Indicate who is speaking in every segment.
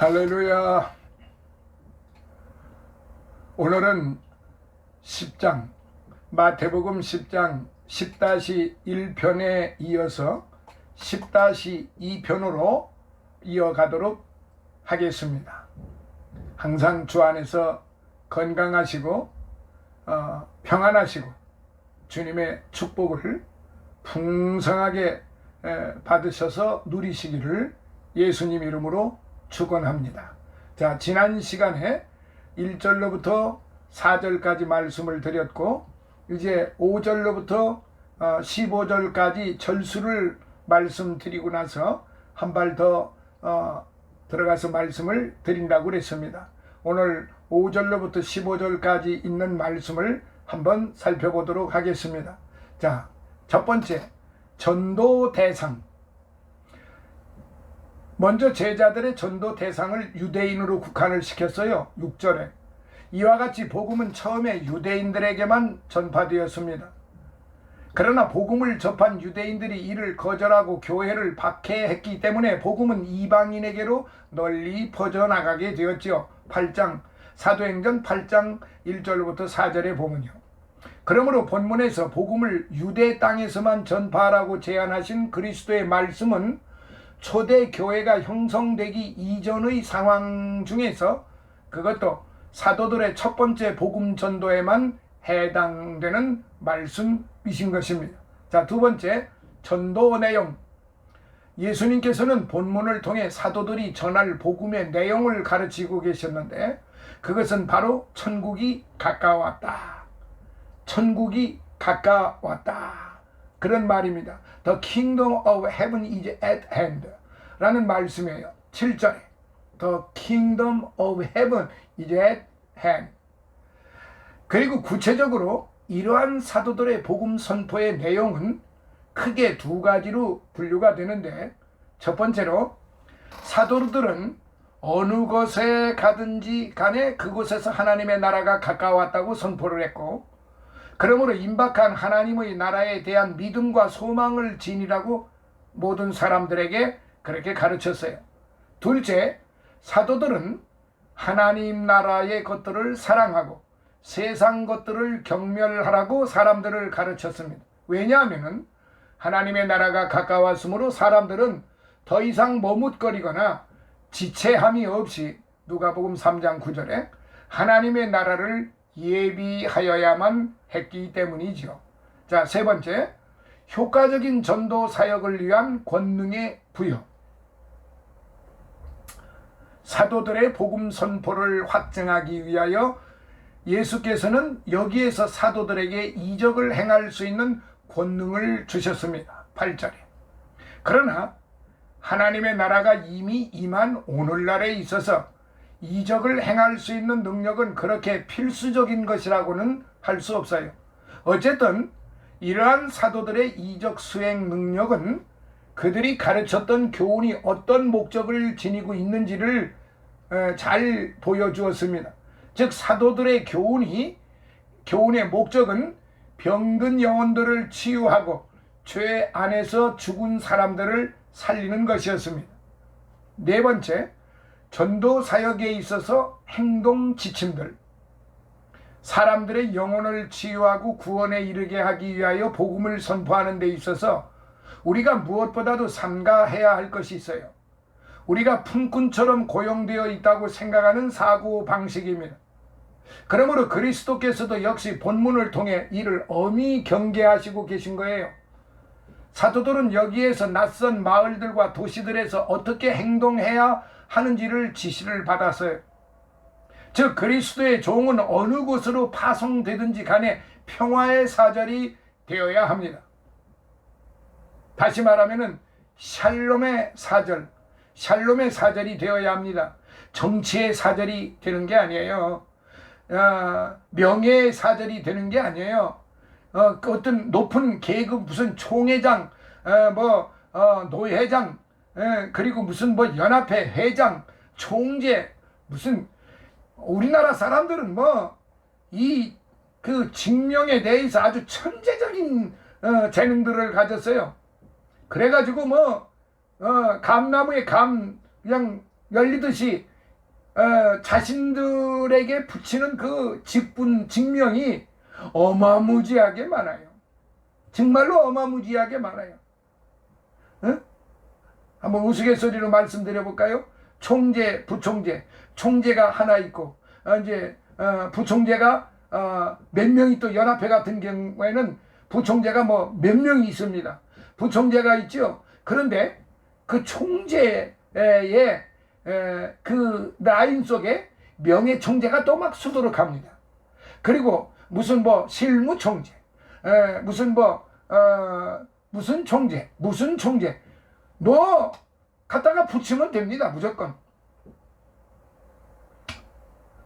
Speaker 1: 할렐루야. 오늘은 10장 마태복음 10장 10-1편에 이어서 10-2편으로 이어가도록 하겠습니다. 항상 주 안에서 건강하시고 평안하시고 주님의 축복을 풍성하게 받으셔서 누리시기를 예수님 이름으로 축원합니다. 자, 지난 시간에 1절로부터 4절까지 말씀을 드렸고, 이제 5절로부터 15절까지 절수를 말씀드리고 나서 한 발 더 들어가서 말씀을 드린다고 그랬습니다. 오늘 5절로부터 15절까지 있는 말씀을 한번 살펴보도록 하겠습니다. 자, 첫 번째, 전도 대상. 먼저 제자들의 전도 대상을 유대인으로 국한을 시켰어요. 6절에. 이와 같이 복음은 처음에 유대인들에게만 전파되었습니다. 그러나 복음을 접한 유대인들이 이를 거절하고 교회를 박해했기 때문에 복음은 이방인에게로 널리 퍼져나가게 되었죠. 사도행전 8장 1절부터 4절에 보면요. 그러므로 본문에서 복음을 유대 땅에서만 전파하라고 제안하신 그리스도의 말씀은 초대 교회가 형성되기 이전의 상황 중에서 그것도 사도들의 첫 번째 복음 전도에만 해당되는 말씀이신 것입니다. 자, 두 번째, 전도 내용. 예수님께서는 본문을 통해 사도들이 전할 복음의 내용을 가르치고 계셨는데 그것은 바로 천국이 가까웠다. 천국이 가까웠다. 그런 말입니다. The kingdom of heaven is at hand 라는 말씀이에요. 7절에 The kingdom of heaven is at hand. 그리고 구체적으로 이러한 사도들의 복음 선포의 내용은 크게 두 가지로 분류가 되는데, 첫 번째로 사도들은 어느 곳에 가든지 간에 그곳에서 하나님의 나라가 가까웠다고 선포를 했고, 그러므로 임박한 하나님의 나라에 대한 믿음과 소망을 지니라고 모든 사람들에게 그렇게 가르쳤어요. 둘째, 사도들은 하나님 나라의 것들을 사랑하고 세상 것들을 경멸하라고 사람들을 가르쳤습니다. 왜냐하면 하나님의 나라가 가까웠으므로 사람들은 더 이상 머뭇거리거나 지체함이 없이 누가복음 3장 9절에 하나님의 나라를 예비하여야만 했기 때문이죠. 자, 세 번째, 효과적인 전도 사역을 위한 권능의 부여. 사도들의 복음 선포를 확증하기 위하여 예수께서는 여기에서 사도들에게 이적을 행할 수 있는 권능을 주셨습니다. 8절에. 그러나 하나님의 나라가 이미 임한 오늘날에 있어서 이적을 행할 수 있는 능력은 그렇게 필수적인 것이라고는 할 수 없어요. 어쨌든 이러한 사도들의 이적 수행 능력은 그들이 가르쳤던 교훈이 어떤 목적을 지니고 있는지를 잘 보여주었습니다. 즉 사도들의 교훈의 목적은 병든 영혼들을 치유하고 죄 안에서 죽은 사람들을 살리는 것이었습니다. 네 번째, 전도 사역에 있어서 행동 지침들. 사람들의 영혼을 치유하고 구원에 이르게 하기 위하여 복음을 선포하는 데 있어서 우리가 무엇보다도 삼가해야 할 것이 있어요. 우리가 품꾼처럼 고용되어 있다고 생각하는 사고 방식입니다. 그러므로 그리스도께서도 역시 본문을 통해 이를 엄히 경계하시고 계신 거예요. 사도들은 여기에서 낯선 마을들과 도시들에서 어떻게 행동해야 하는지를 지시를 받았어요. 즉 그리스도의 종은 어느 곳으로 파송되든지 간에 평화의 사절이 되어야 합니다. 다시 말하면 샬롬의 사절이 되어야 합니다. 정치의 사절이 되는 게 아니에요. 명예의 사절이 되는 게 아니에요. 어떤 높은 계급 무슨 총회장, 노회장, 그리고 무슨 연합회 회장, 총재, 무슨 우리나라 사람들은 그 직명에 대해서 아주 천재적인 재능들을 가졌어요. 그래가지고 감나무에 감 그냥 열리듯이 자신들에게 붙이는 그 직분, 직명이 어마무지하게 많아요. 정말로 어마무지하게 많아요. 어? 한번 우스갯소리로 말씀드려 볼까요? 총재, 부총재, 총재가 하나 있고 이제 부총재가 몇 명이 또 연합회 같은 경우에는 부총재가 뭐 몇 명이 있습니다. 부총재가 있죠. 그런데 그 총재의 그 라인 속에 명예총재가 또 막 수두룩합니다. 그리고 무슨 뭐 실무총재, 무슨 뭐 무슨 총재, 무슨 총재, 뭐 갖다가 붙이면 됩니다. 무조건.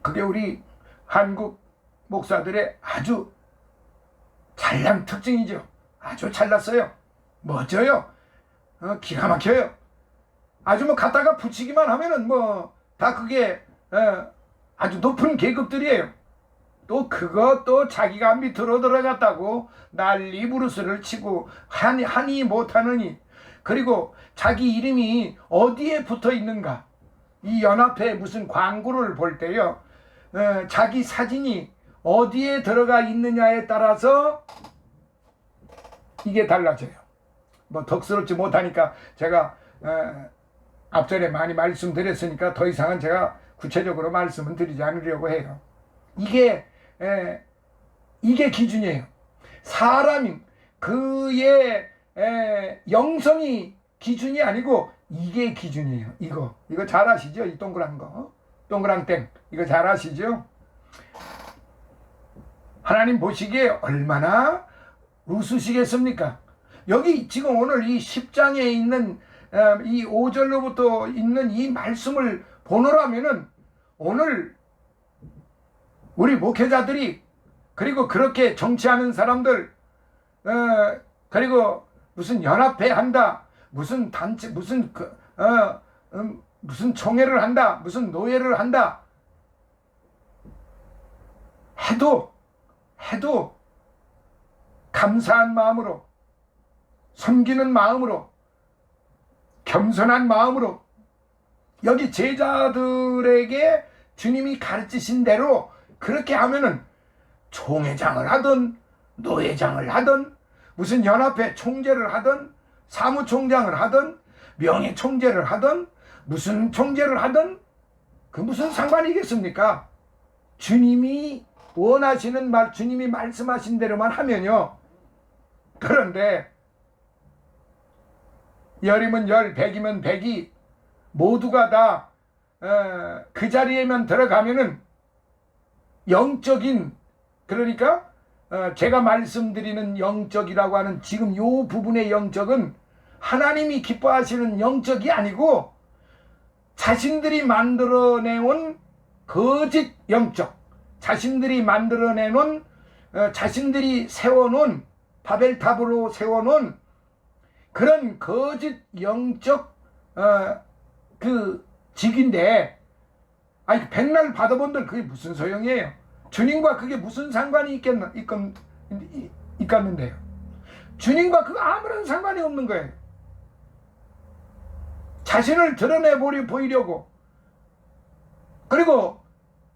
Speaker 1: 그게 우리 한국 목사들의 아주 잘난 특징이죠. 아주 잘났어요. 멋져요. 기가 막혀요. 아주 뭐 갖다가 붙이기만 하면은 뭐 다 그게 아주 높은 계급들이에요. 또 그거 또 자기가 밑으로 들어갔다고 난리 부르스를 치고 하니 못하느니, 그리고 자기 이름이 어디에 붙어 있는가, 이 연합회 무슨 광고를 볼 때요, 자기 사진이 어디에 들어가 있느냐에 따라서 이게 달라져요. 뭐 덕스럽지 못하니까 제가 앞전에 많이 말씀드렸으니까 더 이상은 제가 구체적으로 말씀은 드리지 않으려고 해요. 이게 기준이에요. 사람이 그의 영성이 기준이 아니고 이게 기준이에요. 이거 잘 아시죠? 이 동그란 거, 동그란 땡, 이거 잘 아시죠? 하나님 보시기에 얼마나 웃으시겠습니까? 여기 지금 오늘 이 10장에 있는 이 5절로부터 있는 이 말씀을 보노라면은 오늘 우리 목회자들이, 그리고 그렇게 정치하는 사람들, 그리고 무슨 연합회 한다, 무슨 단체, 무슨 무슨 총회를 한다, 무슨 노예를 한다 해도 감사한 마음으로, 섬기는 마음으로, 겸손한 마음으로, 여기 제자들에게 주님이 가르치신 대로 그렇게 하면은 총회장을 하든 노회장을 하든 무슨 연합회 총재를 하든 사무총장을 하든 명예총재를 하든 무슨 총재를 하든 그 무슨 상관이겠습니까? 주님이 원하시는 말, 주님이 말씀하신 대로만 하면요. 그런데 열이면 열, 백이면 백이 모두가 다 그 자리에만 들어가면은 영적인, 그러니까 제가 말씀드리는 영적이라고 하는 지금 요 부분의 영적은 하나님이 기뻐하시는 영적이 아니고 자신들이 만들어내온 거짓 영적, 자신들이 만들어내놓은 자신들이 세워놓은 바벨탑으로 세워놓은 그런 거짓 영적 그 직인데, 아니 백날 받아본들 그게 무슨 소용이에요? 주님과 그게 무슨 상관이 있겠는데요? 주님과 그거 아무런 상관이 없는 거예요. 자신을 드러내 보이려고, 그리고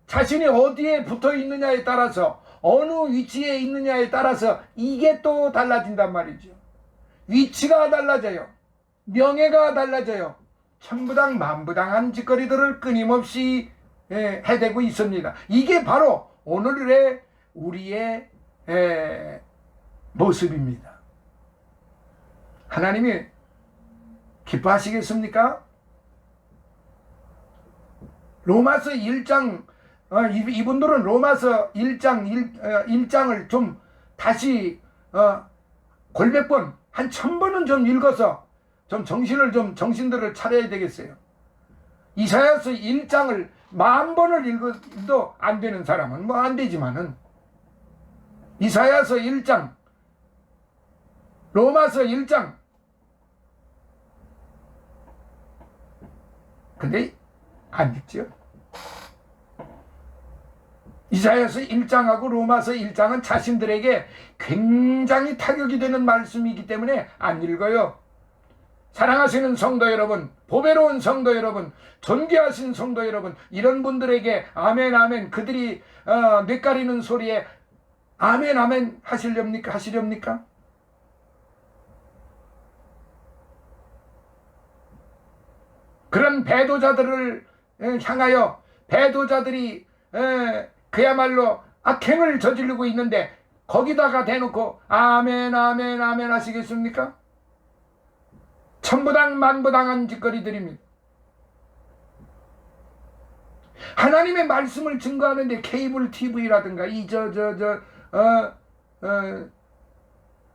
Speaker 1: 자신이 어디에 붙어 있느냐에 따라서, 어느 위치에 있느냐에 따라서 이게 또 달라진단 말이죠. 위치가 달라져요. 명예가 달라져요. 천부당 만부당한 짓거리들을 끊임없이 해대고 있습니다. 이게 바로 오늘의 우리의 모습입니다. 하나님이 기뻐하시겠습니까? 로마서 1장, 이분들은 로마서 1장을 좀 다시 골몇 번, 한 1000번은 좀 읽어서 좀 정신들을 차려야 되겠어요. 이사야서 1장을 10,000번을 읽어도 안 되는 사람은 뭐 안 되지만은, 이사야서 1장, 로마서 1장, 근데 안 읽죠. 이사야서 1장하고 로마서 1장은 자신들에게 굉장히 타격이 되는 말씀이기 때문에 안 읽어요. 사랑하시는 성도 여러분, 보배로운 성도 여러분, 존귀하신 성도 여러분, 이런 분들에게 아멘 아멘, 그들이 뇌까리는 소리에 아멘 아멘 하시렵니까? 그런 배도자들을 향하여 배도자들이 그야말로 악행을 저지르고 있는데 거기다가 대놓고 아멘 아멘 아멘 하시겠습니까? 천부당 만부당한 짓거리들입니다. 하나님의 말씀을 증거하는데 케이블 TV라든가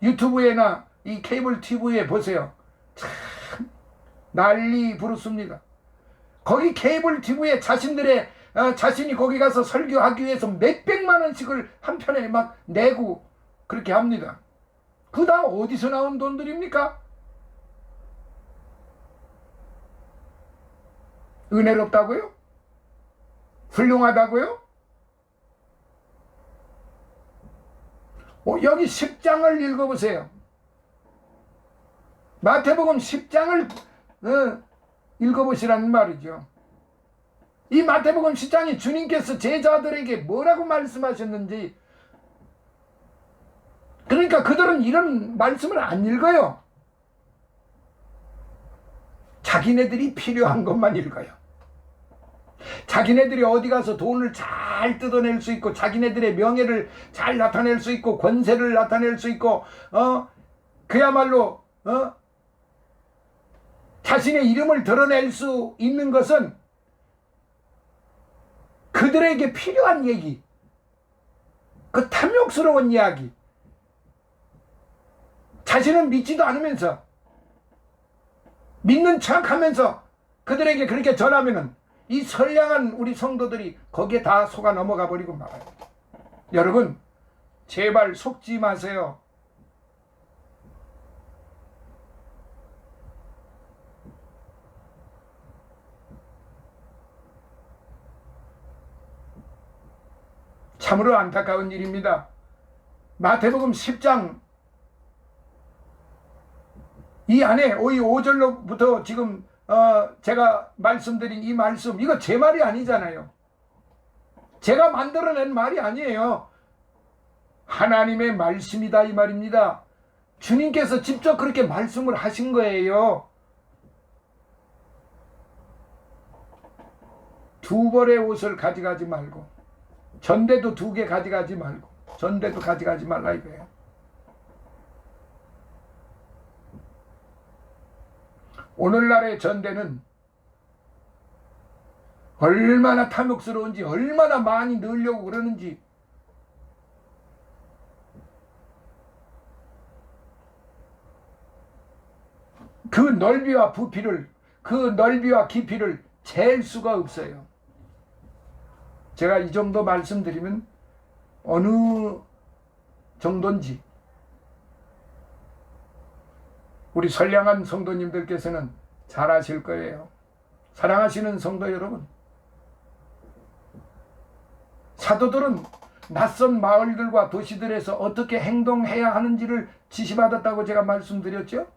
Speaker 1: 유튜브에나 이 케이블 TV에 보세요. 참 난리 부르습니다. 거기 케이블 TV에 자신이 거기 가서 설교하기 위해서 몇백만 원씩을 한 편에 막 내고 그렇게 합니다. 그 다 어디서 나온 돈들입니까? 은혜롭다고요? 훌륭하다고요? 여기 10장을 읽어보세요. 마태복음 10장을 읽어보시라는 말이죠. 이 마태복음 10장이 주님께서 제자들에게 뭐라고 말씀하셨는지, 그러니까 그들은 이런 말씀을 안 읽어요. 자기네들이 필요한 것만 읽어요. 자기네들이 어디 가서 돈을 잘 뜯어낼 수 있고, 자기네들의 명예를 잘 나타낼 수 있고, 권세를 나타낼 수 있고, 그야말로 자신의 이름을 드러낼 수 있는 것은 그들에게 필요한 얘기, 그 탐욕스러운 이야기, 자신은 믿지도 않으면서 믿는 척하면서 그들에게 그렇게 전하면은 이 선량한 우리 성도들이 거기에 다 속아 넘어가 버리고 말아요. 여러분, 제발 속지 마세요. 참으로 안타까운 일입니다. 마태복음 10장 이 안에 5절로부터 지금 제가 말씀드린 이 말씀, 이거 제 말이 아니잖아요. 제가 만들어낸 말이 아니에요. 하나님의 말씀이다 이 말입니다. 주님께서 직접 그렇게 말씀을 하신 거예요. 두 벌의 옷을 가져가지 말고, 전대도 2개 가져가지 말고, 전대도 가져가지 말라 이거예요. 오늘날의 전대는 얼마나 탐욕스러운지, 얼마나 많이 넣으려고 그러는지, 그 넓이와 부피를, 그 넓이와 깊이를 잴 수가 없어요. 제가 이 정도 말씀드리면 어느 정도인지 우리 선량한 성도님들께서는 잘 아실 거예요. 사랑하시는 성도 여러분, 사도들은 낯선 마을들과 도시들에서 어떻게 행동해야 하는지를 지시받았다고 제가 말씀드렸죠.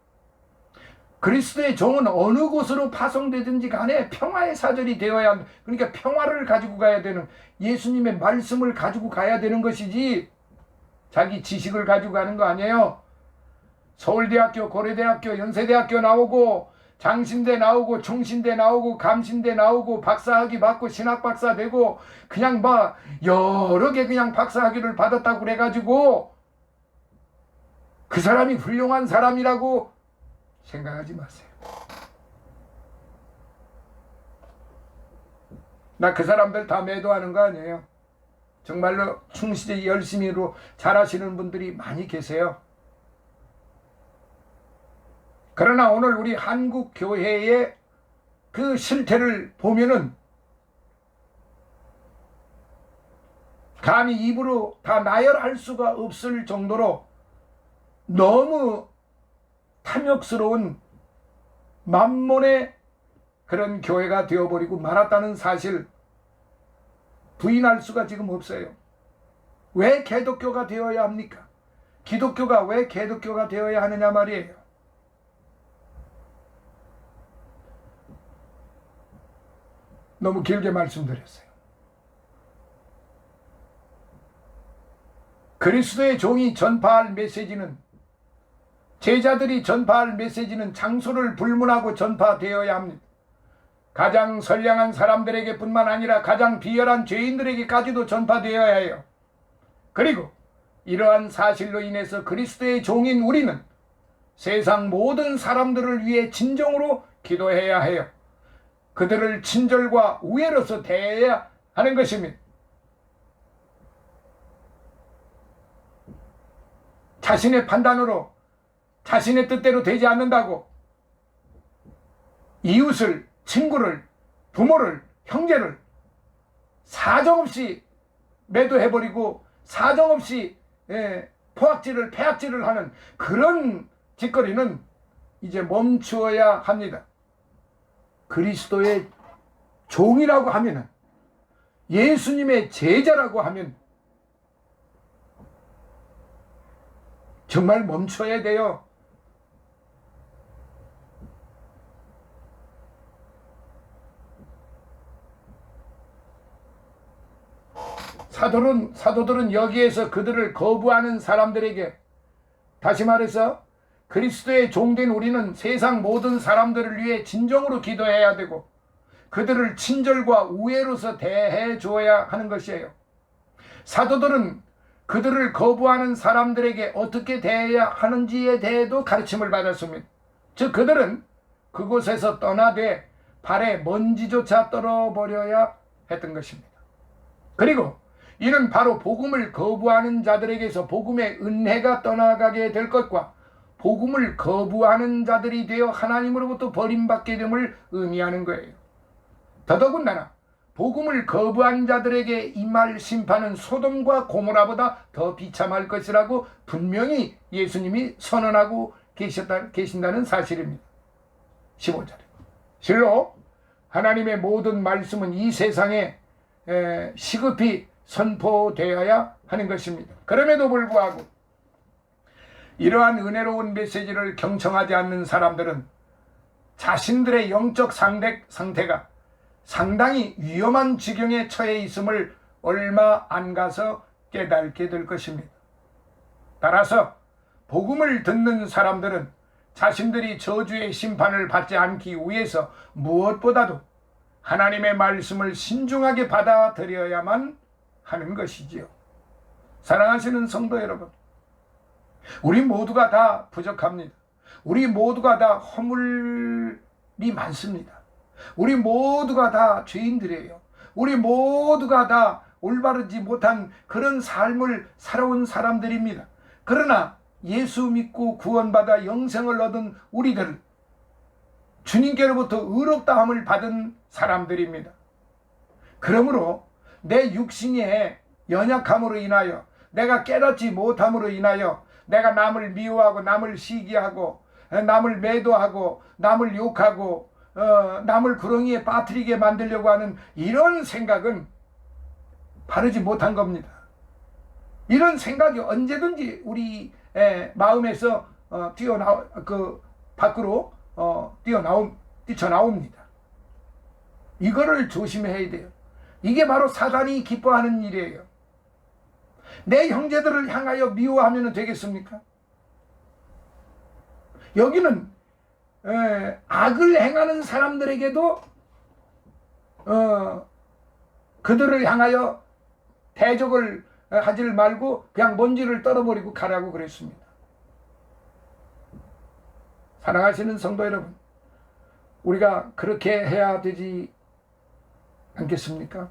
Speaker 1: 그리스도의 종은 어느 곳으로 파송되든지 간에 평화의 사절이 되어야 한다. 그러니까 평화를 가지고 가야 되는, 예수님의 말씀을 가지고 가야 되는 것이지 자기 지식을 가지고 가는 거 아니에요. 서울대학교, 고려대학교, 연세대학교 나오고, 장신대 나오고, 총신대 나오고, 감신대 나오고, 박사학위 받고, 신학박사 되고, 그냥 막 여러 개 그냥 박사학위를 받았다고 그래가지고 그 사람이 훌륭한 사람이라고 생각하지 마세요. 나 그 사람들 다 매도하는 거 아니에요. 정말로 충실히 열심히로 잘하시는 분들이 많이 계세요. 그러나 오늘 우리 한국 교회의 그 실태를 보면은 감히 입으로 다 나열할 수가 없을 정도로 너무 탐욕스러운 만몬의 그런 교회가 되어버리고 말았다는 사실 부인할 수가 지금 없어요. 왜 개독교가 되어야 합니까? 기독교가 왜 개독교가 되어야 하느냐 말이에요. 너무 길게 말씀드렸어요. 그리스도의 종이 전파할 메시지는, 제자들이 전파할 메시지는 장소를 불문하고 전파되어야 합니다. 가장 선량한 사람들에게 뿐만 아니라 가장 비열한 죄인들에게까지도 전파되어야 해요. 그리고 이러한 사실로 인해서 그리스도의 종인 우리는 세상 모든 사람들을 위해 진정으로 기도해야 해요. 그들을 친절과 우애로서 대해야 하는 것입니다. 자신의 판단으로, 자신의 뜻대로 되지 않는다고 이웃을, 친구를, 부모를, 형제를 사정없이 매도해버리고 사정없이 포악질을, 패악질을 하는 그런 짓거리는 이제 멈추어야 합니다. 그리스도의 종이라고 하면은, 예수님의 제자라고 하면 정말 멈춰야 돼요. 사도들은 여기에서 그들을 거부하는 사람들에게, 다시 말해서 그리스도의 종된 우리는 세상 모든 사람들을 위해 진정으로 기도해야 되고 그들을 친절과 우애로서 대해 주어야 하는 것이에요. 사도들은 그들을 거부하는 사람들에게 어떻게 대해야 하는지에 대해도 가르침을 받았습니다. 즉 그들은 그곳에서 떠나되 발에 먼지조차 떨어버려야 했던 것입니다. 그리고 이는 바로 복음을 거부하는 자들에게서 복음의 은혜가 떠나가게 될 것과 복음을 거부하는 자들이 되어 하나님으로부터 버림받게 됨을 의미하는 거예요. 더더군다나 복음을 거부한 자들에게 임할 심판은 소돔과 고모라보다 더 비참할 것이라고 분명히 예수님이 선언하고 계신다는 사실입니다. 15절에 실로 하나님의 모든 말씀은 이 세상에 시급히 선포되어야 하는 것입니다. 그럼에도 불구하고 이러한 은혜로운 메시지를 경청하지 않는 사람들은 자신들의 영적 상태가 상당히 위험한 지경에 처해 있음을 얼마 안 가서 깨닫게 될 것입니다. 따라서 복음을 듣는 사람들은 자신들이 저주의 심판을 받지 않기 위해서 무엇보다도 하나님의 말씀을 신중하게 받아들여야만 하는 것이지요. 사랑하시는 성도 여러분, 우리 모두가 다 부족합니다. 우리 모두가 다 허물이 많습니다. 우리 모두가 다 죄인들이에요. 우리 모두가 다 올바르지 못한 그런 삶을 살아온 사람들입니다. 그러나 예수 믿고 구원받아 영생을 얻은 우리들은 주님께로부터 의롭다함을 받은 사람들입니다. 그러므로 내 육신의 연약함으로 인하여, 내가 깨닫지 못함으로 인하여 내가 남을 미워하고 남을 시기하고 남을 매도하고 남을 욕하고 남을 구렁이에 빠뜨리게 만들려고 하는 이런 생각은 바르지 못한 겁니다. 이런 생각이 언제든지 우리 마음에서 밖으로 뛰쳐나옵니다. 이거를 조심해야 돼요. 이게 바로 사단이 기뻐하는 일이에요. 내 형제들을 향하여 미워하면 되겠습니까? 여기는 악을 행하는 사람들에게도 그들을 향하여 대적을 하지를 말고 그냥 먼지를 떨어버리고 가라고 그랬습니다. 사랑하시는 성도 여러분, 우리가 그렇게 해야 되지 않겠습니까?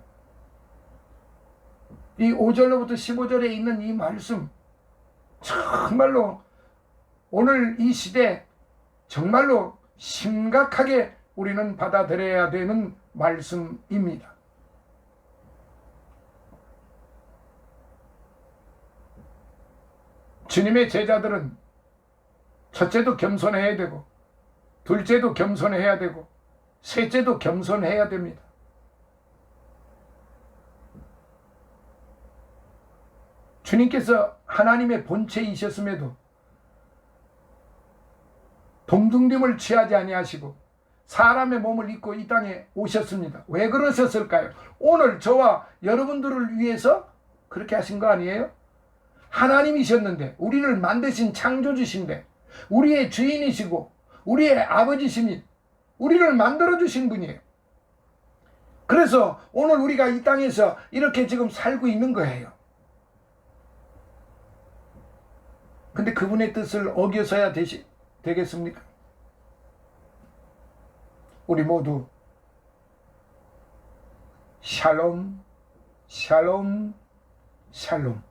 Speaker 1: 이 5절로부터 15절에 있는 이 말씀, 정말로 오늘 이 시대 정말로 심각하게 우리는 받아들여야 되는 말씀입니다. 주님의 제자들은 첫째도 겸손해야 되고, 둘째도 겸손해야 되고, 셋째도 겸손해야 됩니다. 주님께서 하나님의 본체이셨음에도 동등됨을 취하지 아니하시고 사람의 몸을 입고 이 땅에 오셨습니다. 왜 그러셨을까요? 오늘 저와 여러분들을 위해서 그렇게 하신 거 아니에요? 하나님이셨는데, 우리를 만드신 창조주신데, 우리의 주인이시고 우리의 아버지시니 우리를 만들어주신 분이에요. 그래서 오늘 우리가 이 땅에서 이렇게 지금 살고 있는 거예요. 근데 그분의 뜻을 어겨서야 되겠습니까? 우리 모두 샬롬, 샬롬, 샬롬,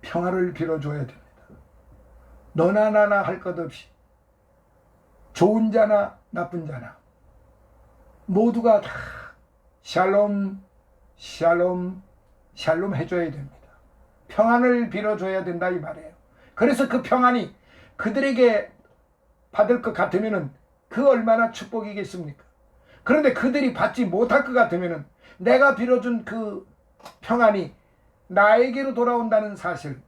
Speaker 1: 평화를 빌어줘야 됩니다. 너나 나나 할 것 없이 좋은 자나 나쁜 자나 모두가 다 샬롬, 샬롬, 샬롬 해줘야 됩니다. 평안을 빌어줘야 된다 이 말이에요. 그래서 그 평안이 그들에게 받을 것 같으면은 그 얼마나 축복이겠습니까? 그런데 그들이 받지 못할 것 같으면은 내가 빌어준 그 평안이 나에게로 돌아온다는 사실.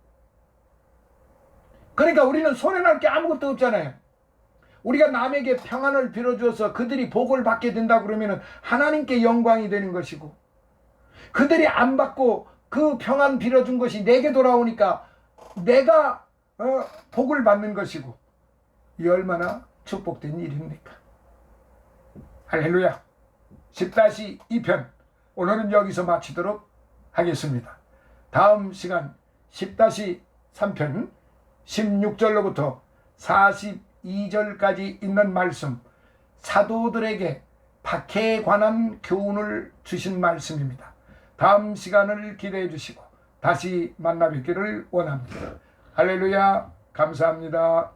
Speaker 1: 그러니까 우리는 손해날 게 아무것도 없잖아요. 우리가 남에게 평안을 빌어주어서 그들이 복을 받게 된다 그러면은 하나님께 영광이 되는 것이고, 그들이 안 받고 그 평안 빌어준 것이 내게 돌아오니까 내가 복을 받는 것이고, 이 얼마나 축복된 일입니까? 할렐루야. 10-2편 오늘은 여기서 마치도록 하겠습니다. 다음 시간 10-3편 16절로부터 42절까지 있는 말씀, 사도들에게 박해에 관한 교훈을 주신 말씀입니다. 다음 시간을 기대해 주시고 다시 만나 뵙기를 원합니다. 할렐루야. 감사합니다.